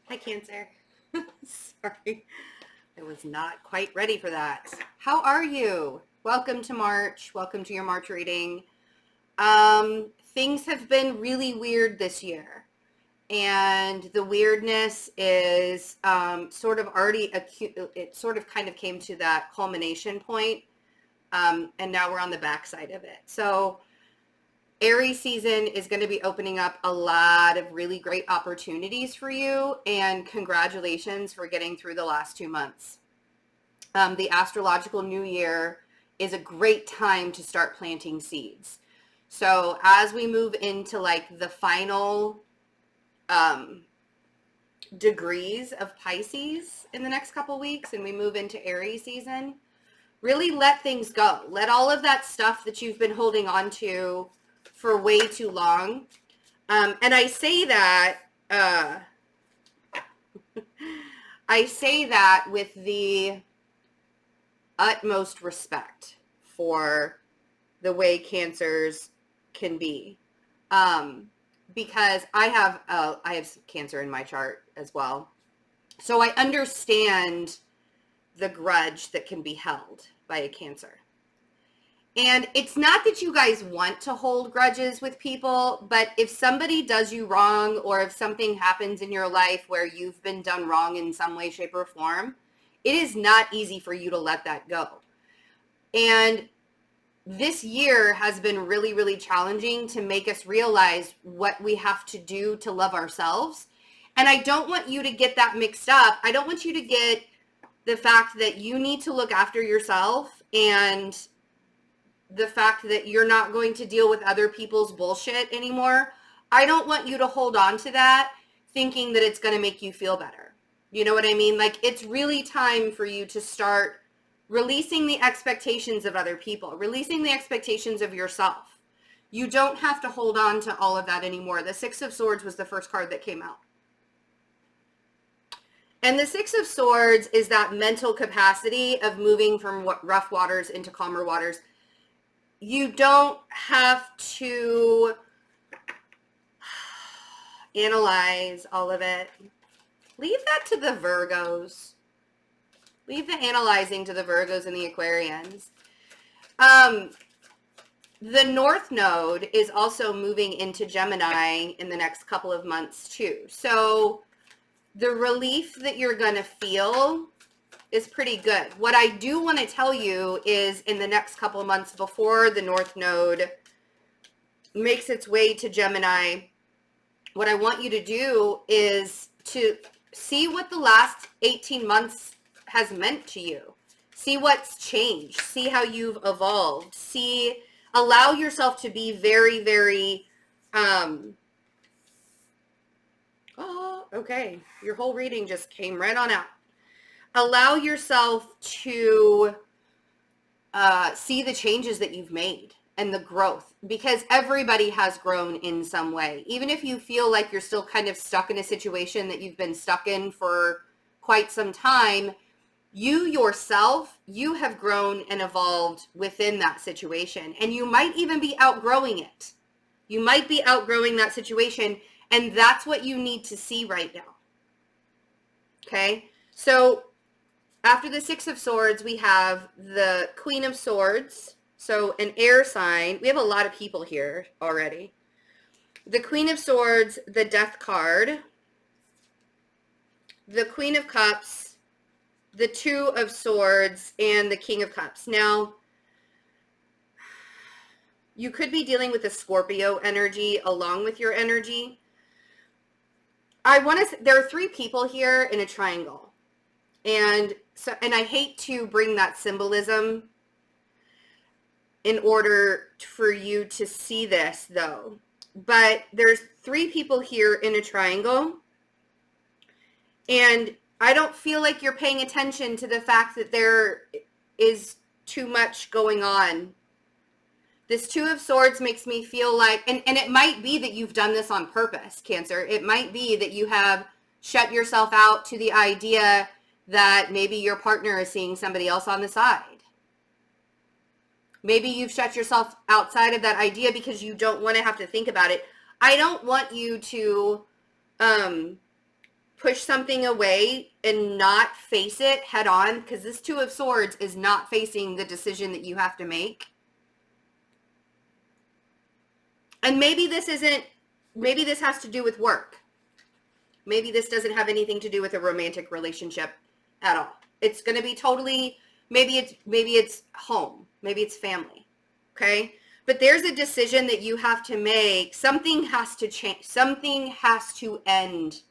Hi, Cancer. Sorry, I was not quite ready for that. How are you? Welcome to March. Welcome to your March reading. Things have been really weird this year, and the weirdness is sort of already acute. It sort of kind of came to that culmination point, and now we're on the backside of it. So Aries season is going to be opening up a lot of really great opportunities for you, and congratulations for getting through the last 2 months. The astrological new year is a great time to start planting seeds. So as we move into like the final degrees of Pisces in the next couple weeks, and we move into Aries season, really let things go. Let all of that stuff that you've been holding on to for way too long. And I say that with the utmost respect for the way Cancers can be, because I have Cancer in my chart as well, so I understand the grudge that can be held by a Cancer. And it's not that you guys want to hold grudges with people, but if somebody does you wrong, or if something happens in your life where you've been done wrong in some way, shape, or form, it is not easy for you to let that go. And this year has been really, really challenging to make us realize what we have to do to love ourselves. And I don't want you to get that mixed up. I don't want you to get the fact that you need to look after yourself and the fact that you're not going to deal with other people's bullshit anymore. I don't want you to hold on to that thinking that it's going to make you feel better. You know what I mean? Like, it's really time for you to start releasing the expectations of other people, releasing the expectations of yourself. You don't have to hold on to all of that anymore. The Six of Swords was the first card that came out. And the Six of Swords is that mental capacity of moving from rough waters into calmer waters. You don't have to analyze all of it. Leave that to the Virgos. Leave the analyzing to the Virgos and the Aquarians. The North Node is also moving into Gemini in the next couple of months too. So the relief that you're going to feel is pretty good. What I do want to tell you is, in the next couple of months before the North Node makes its way to Gemini, what I want you to do is to see what the last 18 months has meant to you. See what's changed. See how you've evolved. Allow yourself to be very, very, okay. Your whole reading just came right on out. Allow yourself to see the changes that you've made and the growth, because everybody has grown in some way. Even if you feel like you're still kind of stuck in a situation that you've been stuck in for quite some time, you yourself, you have grown and evolved within that situation, and you might even be outgrowing it. You might be outgrowing that situation, and that's what you need to see right now. Okay? So after the Six of Swords, we have the Queen of Swords. So an air sign. We have a lot of people here already. The Queen of Swords, the Death card, the Queen of Cups, the Two of Swords, and the King of Cups. Now, you could be dealing with a Scorpio energy along with your energy. There are 3 people here in a triangle. And I hate to bring that symbolism in order for you to see this, though. But there's 3 people here in a triangle, and I don't feel like you're paying attention to the fact that there is too much going on. This Two of Swords makes me feel like, and it might be that you've done this on purpose, Cancer. It might be that you have shut yourself out to the idea that maybe your partner is seeing somebody else on the side. Maybe you've shut yourself outside of that idea because you don't want to have to think about it. I don't want you to push something away and not face it head on, because this Two of Swords is not facing the decision that you have to make. And maybe this has to do with work. Maybe this doesn't have anything to do with a romantic relationship at all. It's going to be totally, maybe it's home, maybe it's family, okay? But there's a decision that you have to make. Something has to change. Something has to end.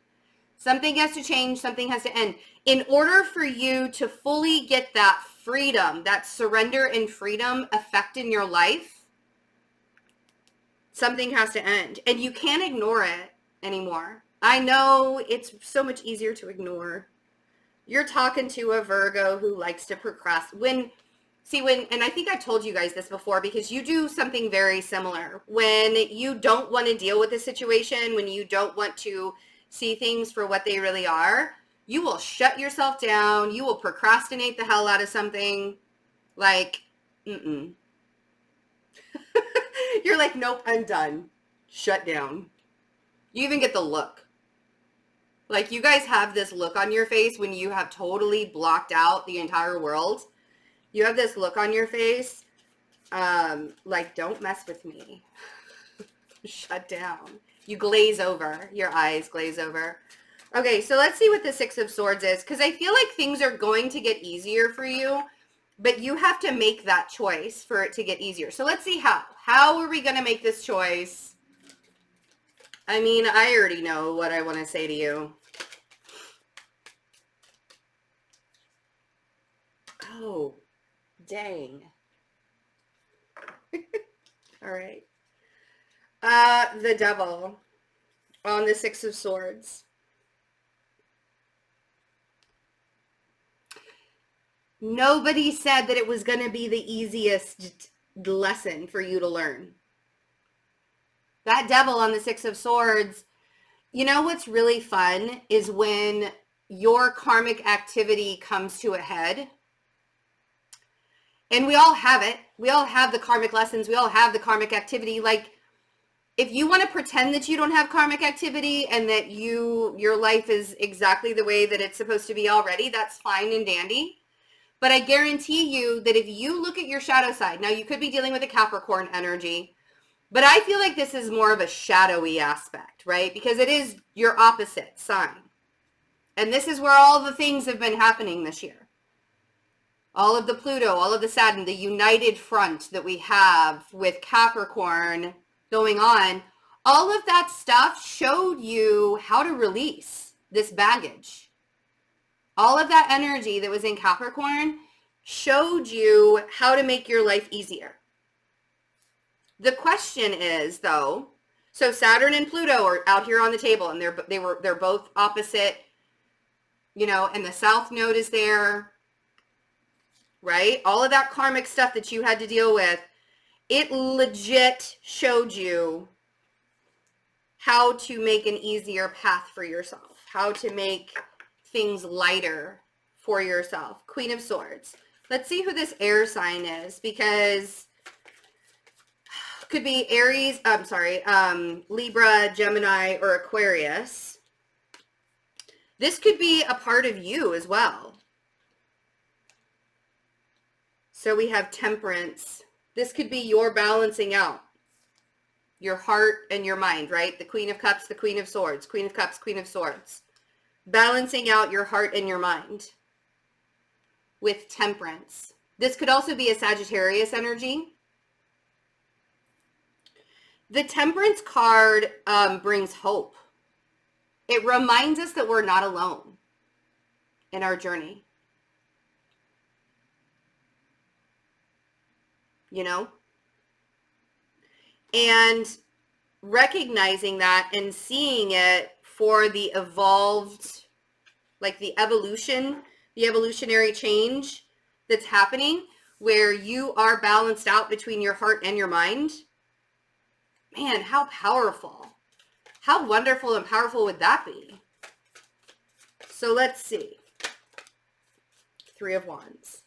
Something has to change. Something has to end. In order for you to fully get that freedom, that surrender and freedom effect in your life, something has to end. And you can't ignore it anymore. I know it's so much easier to ignore. You're talking to a Virgo who likes to procrastinate. And I think I told you guys this before, because you do something very similar. When you don't want to deal with a situation, when you don't want to see things for what they really are, you will shut yourself down. You will procrastinate the hell out of something. Like, You're like, nope, I'm done. Shut down. You even get the look. Like, you guys have this look on your face when you have totally blocked out the entire world. You have this look on your face, like, don't mess with me. Shut down. You glaze over. Your eyes glaze over. Okay, so let's see what the Six of Swords is, because I feel like things are going to get easier for you, but you have to make that choice for it to get easier. So let's see how. How are we going to make this choice? I mean, I already know what I want to say to you. Oh, dang. All right. The Devil on the Six of Swords. Nobody said that it was going to be the easiest lesson for you to learn. That Devil on the Six of Swords, you know what's really fun is when your karmic activity comes to a head. And we all have it. We all have the karmic lessons. We all have the karmic activity. Like, if you want to pretend that you don't have karmic activity and that your life is exactly the way that it's supposed to be already, that's fine and dandy. But I guarantee you that if you look at your shadow side, now you could be dealing with a Capricorn energy, but I feel like this is more of a shadowy aspect, right? Because it is your opposite sign. And this is where all the things have been happening this year. All of the Pluto, all of the Saturn, the united front that we have with Capricorn going on, all of that stuff showed you how to release this baggage. All of that energy that was in Capricorn showed you how to make your life easier. The question is, though, so Saturn and Pluto are out here on the table, and they're both opposite, and the South Node is there, right? All of that karmic stuff that you had to deal with, it legit showed you how to make an easier path for yourself, how to make things lighter for yourself. Queen of Swords. Let's see who this air sign is, because could be Aries, Libra, Gemini, or Aquarius. This could be a part of you as well. So we have Temperance. This could be your balancing out your heart and your mind, right? The Queen of Cups, the Queen of Swords, Queen of Cups, Queen of Swords. Balancing out your heart and your mind with Temperance. This could also be a Sagittarius energy. The Temperance card brings hope. It reminds us that we're not alone in our journey. And recognizing that and seeing it for the evolved, like the evolution, the evolutionary change that's happening, where you are balanced out between your heart and your mind. Man, how powerful. How wonderful and powerful would that be? So let's see. Three of Wands.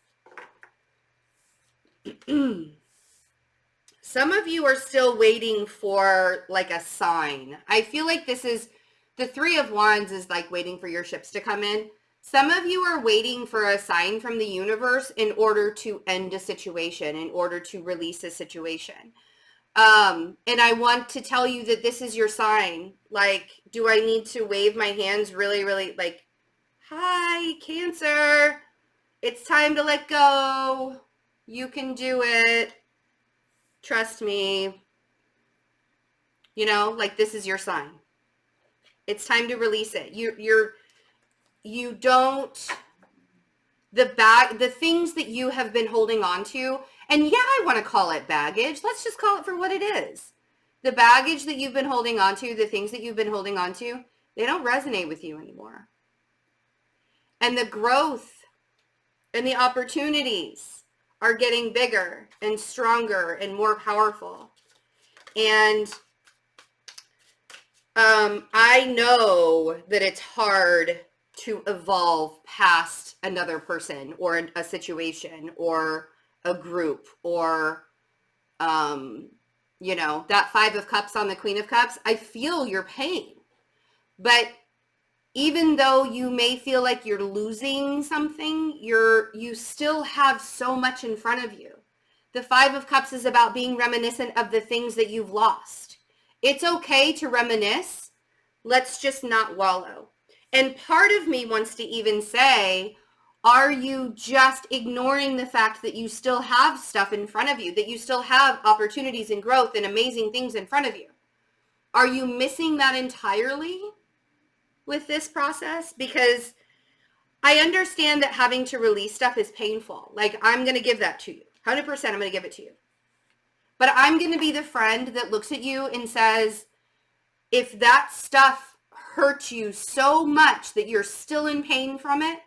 Some of you are still waiting for like a sign. I feel like this is The Three of Wands is like waiting for your ships to come in. Some of you are waiting for a sign from the universe in order to end a situation, in order to release a situation. And I want to tell you that this is your sign. Like, do I need to wave my hands really, really like, hi, Cancer, it's time to let go. You can do it. Trust me. You know, like this is your sign. It's time to release it. You don't, the things that you have been holding on to, and yeah, I want to call it baggage. Let's just call it for what it is. The baggage that you've been holding on to, the things that you've been holding on to, they don't resonate with you anymore. And the growth and the opportunities are getting bigger and stronger and more powerful. And I know that it's hard to evolve past another person or a situation or a group or, you know, that Five of Cups on the Queen of Cups. I feel your pain. But even though you may feel like you're losing something, you still have so much in front of you. The Five of Cups is about being reminiscent of the things that you've lost. It's okay to reminisce. Let's just not wallow. And part of me wants to even say, are you just ignoring the fact that you still have stuff in front of you, that you still have opportunities and growth and amazing things in front of you? Are you missing that entirely with this process? Because I understand that having to release stuff is painful. Like, I'm going to give that to you. 100% I'm going to give it to you. But I'm going to be the friend that looks at you and says, if that stuff hurts you so much that you're still in pain from it,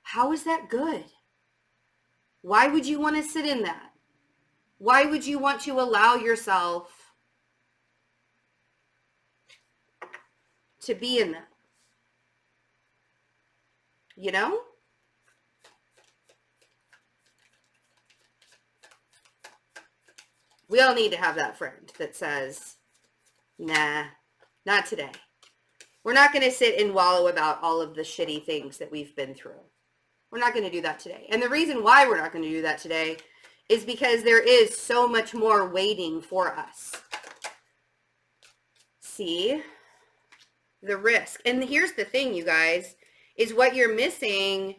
how is that good? Why would you want to sit in that? Why would you want to allow yourself to be in that? You know? We all need to have that friend that says, nah, not today. We're not going to sit and wallow about all of the shitty things that we've been through. We're not going to do that today. And the reason why we're not going to do that today is because there is so much more waiting for us. See? The risk. And here's the thing, you guys, is what you're missing.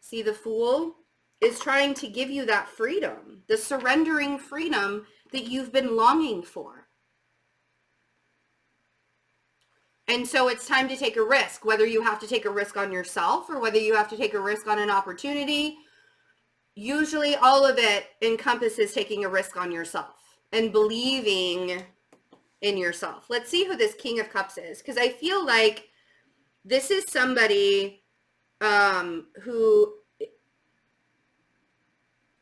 See, the Fool is trying to give you that freedom, the surrendering freedom that you've been longing for. And so it's time to take a risk, whether you have to take a risk on yourself or whether you have to take a risk on an opportunity. Usually all of it encompasses taking a risk on yourself and believing in yourself. Let's see who this King of Cups is, because I feel like this is somebody who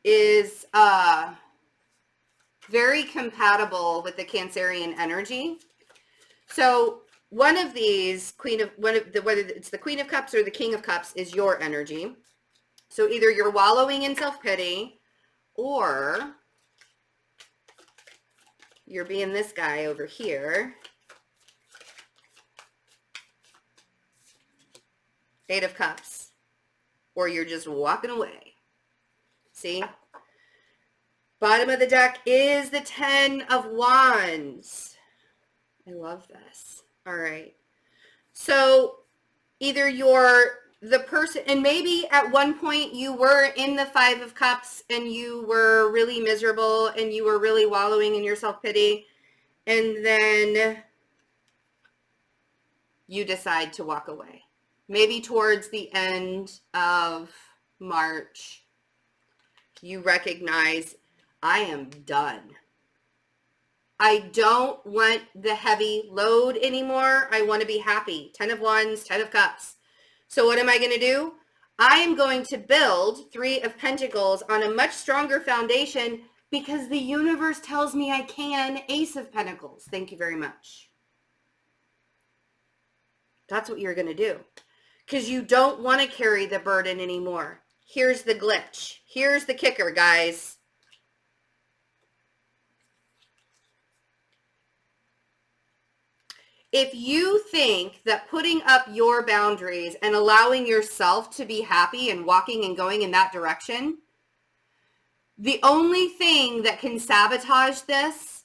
is very compatible with the Cancerian energy. So one of these, whether it's the Queen of Cups or the King of Cups, is your energy. So either you're wallowing in self-pity or you're being this guy over here. Eight of Cups. Or you're just walking away. See? Bottom of the deck is the Ten of Wands. I love this. All right. So either you're the person, and maybe at one point you were in the Five of Cups and you were really miserable and you were really wallowing in your self-pity, and then you decide to walk away. Maybe towards the end of March, you recognize, I am done. I don't want the heavy load anymore. I want to be happy. 10 of Wands, 10 of Cups. So what am I going to do? I am going to build Three of Pentacles on a much stronger foundation because the universe tells me I can. Ace of Pentacles. Thank you very much. That's what you're going to do. Because you don't want to carry the burden anymore. Here's the glitch. Here's the kicker, guys. If you think that putting up your boundaries and allowing yourself to be happy and walking and going in that direction, the only thing that can sabotage this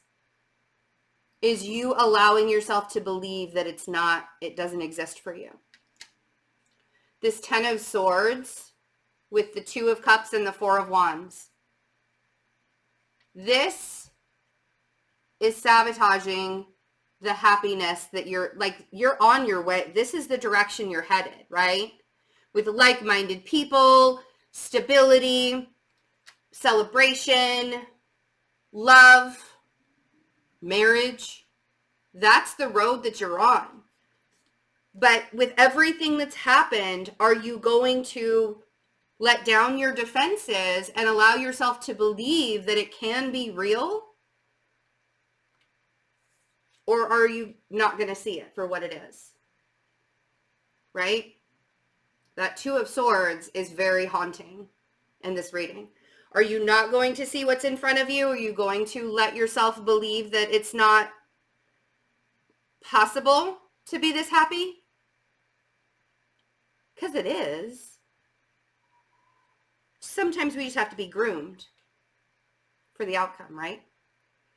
is you allowing yourself to believe that it doesn't exist for you. This 10 of Swords with the 2 of Cups and the 4 of Wands. This is sabotaging the happiness that you're on your way. This is the direction you're headed, right? With like-minded people, stability, celebration, love, marriage. That's the road that you're on. But with everything that's happened, are you going to let down your defenses and allow yourself to believe that it can be real? Or are you not going to see it for what it is? Right? That 2 of Swords is very haunting in this reading. Are you not going to see what's in front of you? Are you going to let yourself believe that it's not possible to be this happy? Because it is. Sometimes we just have to be groomed for the outcome, right?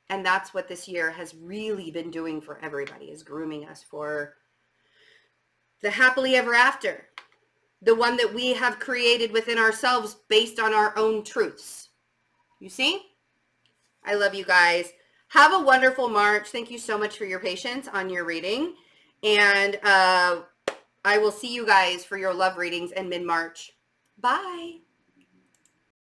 And that's what this year has really been doing for everybody, is grooming us for the happily ever after. The one that we have created within ourselves based on our own truths. You see? I love you guys. Have a wonderful March. Thank you so much for your patience on your reading. And I will see you guys for your love readings in mid-March. Bye.